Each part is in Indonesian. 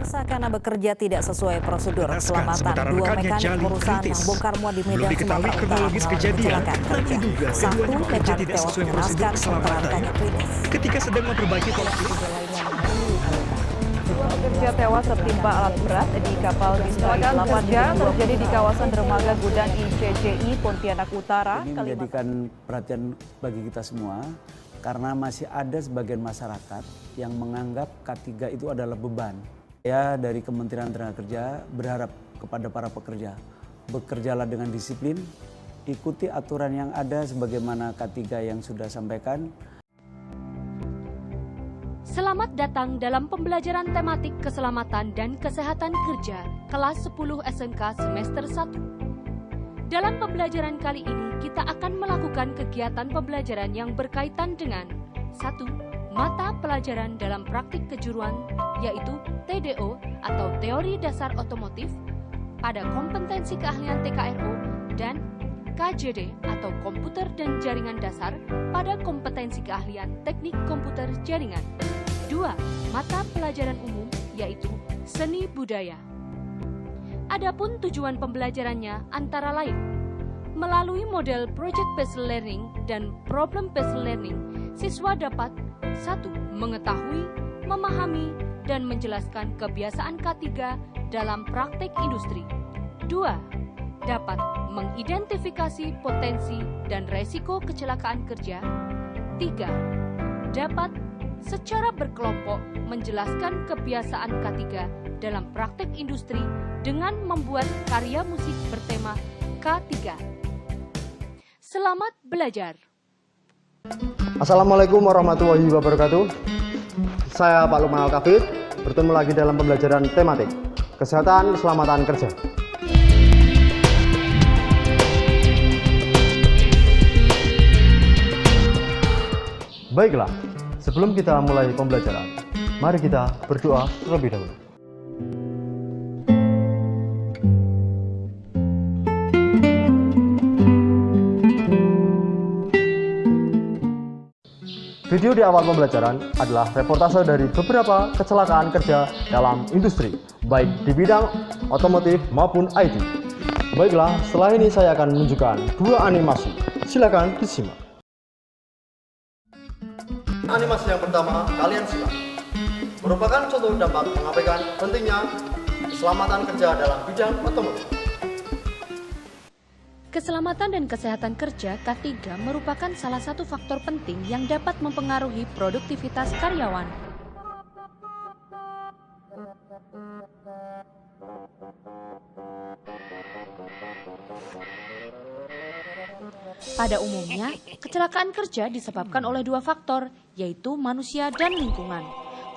Resah karena bekerja tidak sesuai prosedur keselamatan. Dua mekanik perusahaan yang bongkar muat di Medan, Sumatera Utara mengalami kecelakaan kerja. Satu mekanik tewas mengenaskan sementara rekannya kritis. Ketika sedang memperbaiki pola Dua pekerja tewas tertimpa alat berat di kapal Kecelakaan kerja terjadi di kawasan dermaga Gudang ICJI Pontianak Utara. Ini menjadikan perhatian bagi kita semua karena masih ada sebagian masyarakat yang menganggap K3 itu adalah beban. Ya, dari Kementerian Tenaga Kerja berharap kepada para pekerja, bekerjalah dengan disiplin, ikuti aturan yang ada sebagaimana K3 yang sudah sampaikan. Selamat datang dalam pembelajaran tematik keselamatan dan kesehatan kerja kelas 10 SMK semester 1. Dalam pembelajaran kali ini, kita akan melakukan kegiatan pembelajaran yang berkaitan dengan 1. Mata pelajaran dalam praktik kejuruan, yaitu TDO atau Teori Dasar Otomotif, pada kompetensi keahlian TKRO, dan KJD atau Komputer dan Jaringan Dasar pada kompetensi keahlian Teknik Komputer Jaringan. 2. Mata pelajaran umum, yaitu Seni Budaya. Adapun tujuan pembelajarannya antara lain melalui model Project Based Learning dan Problem Based Learning, siswa dapat 1. Mengetahui, memahami, dan menjelaskan kebiasaan K3 dalam praktek industri. 2. Dapat mengidentifikasi potensi dan resiko kecelakaan kerja. 3. Dapat secara berkelompok menjelaskan kebiasaan K3 dalam praktek industri dengan membuat karya musik bertema K3. Selamat belajar. Assalamualaikum warahmatullahi wabarakatuh. Saya Pak Lukman Al-Kafid, bertemu lagi dalam pembelajaran tematik kesehatan keselamatan kerja. Baiklah, sebelum kita mulai pembelajaran, mari kita berdoa terlebih dahulu. Video di awal pembelajaran adalah reportase dari beberapa kecelakaan kerja dalam industri, baik di bidang otomotif maupun IT. Baiklah, setelah ini saya akan menunjukkan dua animasi. Silakan disimak. Animasi yang pertama, kalian simak. Merupakan contoh dampak mengabaikan pentingnya keselamatan kerja dalam bidang otomotif. Keselamatan dan kesehatan kerja K3 merupakan salah satu faktor penting yang dapat mempengaruhi produktivitas karyawan. Pada umumnya, kecelakaan kerja disebabkan oleh dua faktor, yaitu manusia dan lingkungan.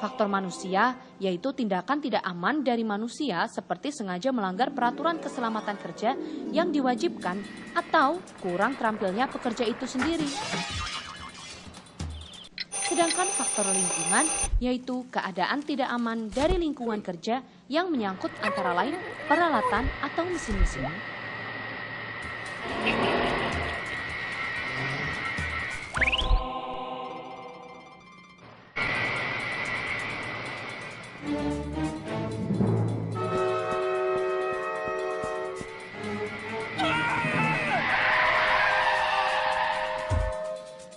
Faktor manusia yaitu tindakan tidak aman dari manusia seperti sengaja melanggar peraturan keselamatan kerja yang diwajibkan atau kurang terampilnya pekerja itu sendiri. Sedangkan faktor lingkungan yaitu keadaan tidak aman dari lingkungan kerja yang menyangkut antara lain peralatan atau mesin-mesin.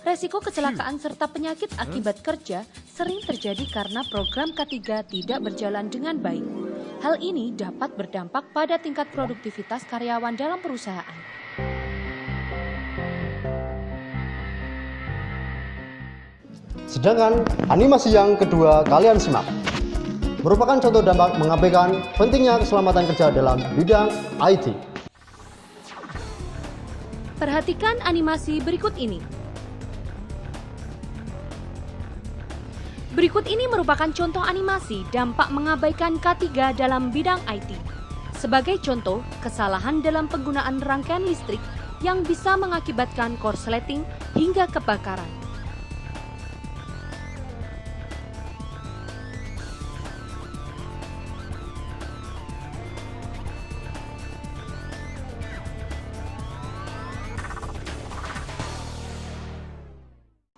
Resiko kecelakaan serta penyakit akibat kerja sering terjadi karena program K3 tidak berjalan dengan baik. Hal ini dapat berdampak pada tingkat produktivitas karyawan dalam perusahaan. Sedangkan animasi yang kedua kalian simak. Merupakan contoh dampak mengabaikan pentingnya keselamatan kerja dalam bidang IT. Perhatikan animasi berikut ini. Berikut ini merupakan contoh animasi dampak mengabaikan K3 dalam bidang IT. Sebagai contoh, kesalahan dalam penggunaan rangkaian listrik yang bisa mengakibatkan korsleting hingga kebakaran.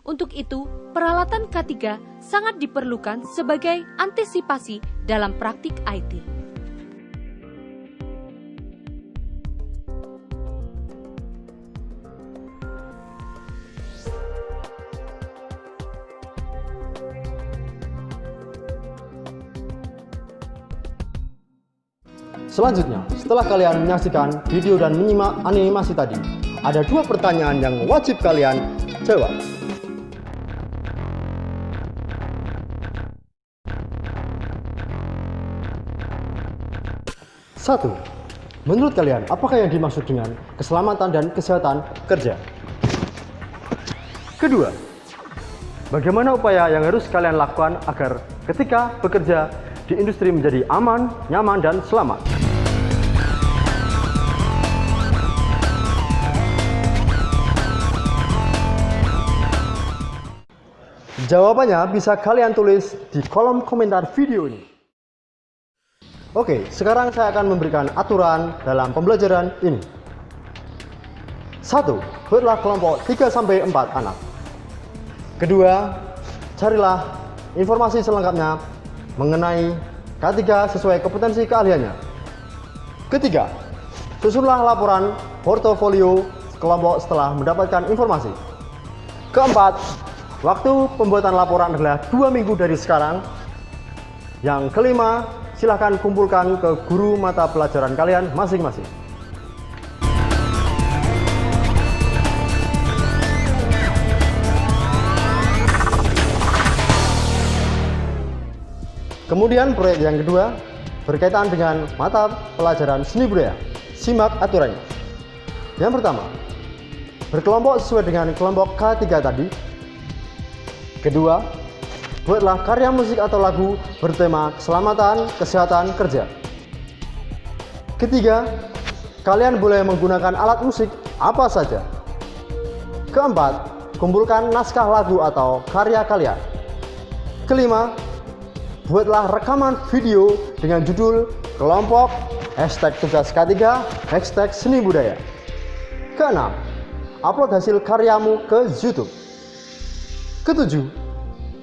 Untuk itu, peralatan K3 sangat diperlukan sebagai antisipasi dalam praktik IT. Selanjutnya, setelah kalian menyaksikan video dan menyimak animasi tadi, ada 2 pertanyaan yang wajib kalian jawab. Satu, menurut kalian apakah yang dimaksud dengan keselamatan dan kesehatan kerja? Kedua, bagaimana upaya yang harus kalian lakukan agar ketika bekerja di industri menjadi aman, nyaman, dan selamat? Jawabannya bisa kalian tulis di kolom komentar video ini. Oke, sekarang saya akan memberikan aturan dalam pembelajaran ini. 1. Buatlah kelompok 3-4 anak. Kedua, carilah informasi selengkapnya mengenai K3 sesuai kompetensi keahliannya. Ketiga, susunlah laporan portofolio kelompok setelah mendapatkan informasi. Keempat, waktu pembuatan laporan adalah 2 minggu dari sekarang. Yang kelima, silahkan kumpulkan ke guru mata pelajaran kalian masing-masing. Kemudian proyek yang kedua berkaitan dengan mata pelajaran seni budaya. Simak aturannya. Yang pertama, berkelompok sesuai dengan kelompok K3 tadi. Kedua, buatlah karya musik atau lagu bertema keselamatan, kesehatan kerja. Ketiga, kalian boleh menggunakan alat musik apa saja. Keempat, kumpulkan naskah lagu atau karya kalian. Kelima, buatlah rekaman video dengan judul kelompok, #tugas K3, #seni budaya. Keenam, upload hasil karyamu ke YouTube. Ketujuh,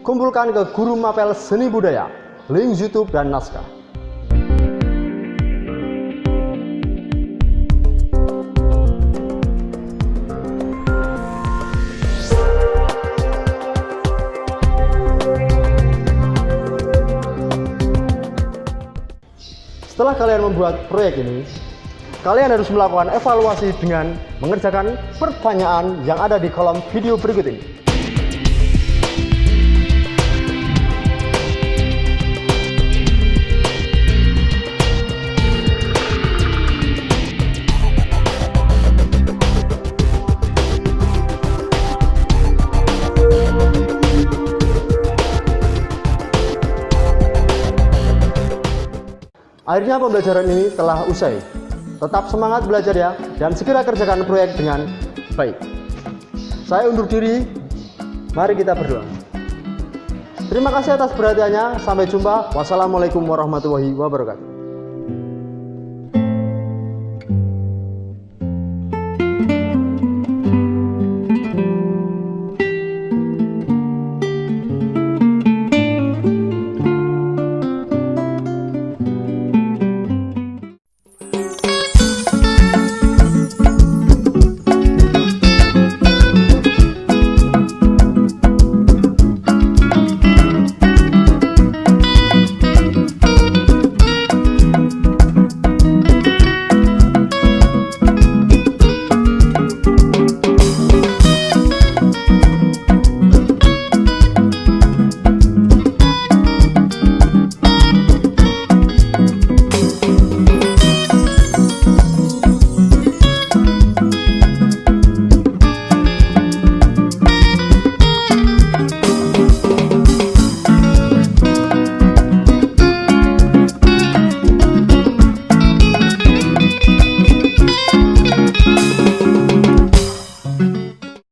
kumpulkan ke guru mapel seni budaya, link YouTube dan naskah. Setelah kalian membuat proyek ini, kalian harus melakukan evaluasi dengan mengerjakan pertanyaan yang ada di kolom video berikut ini. Akhirnya pembelajaran ini telah usai. Tetap semangat belajar ya, dan segera kerjakan proyek dengan baik. Saya undur diri, mari kita berdoa. Terima kasih atas perhatiannya, sampai jumpa. Wassalamualaikum warahmatullahi wabarakatuh.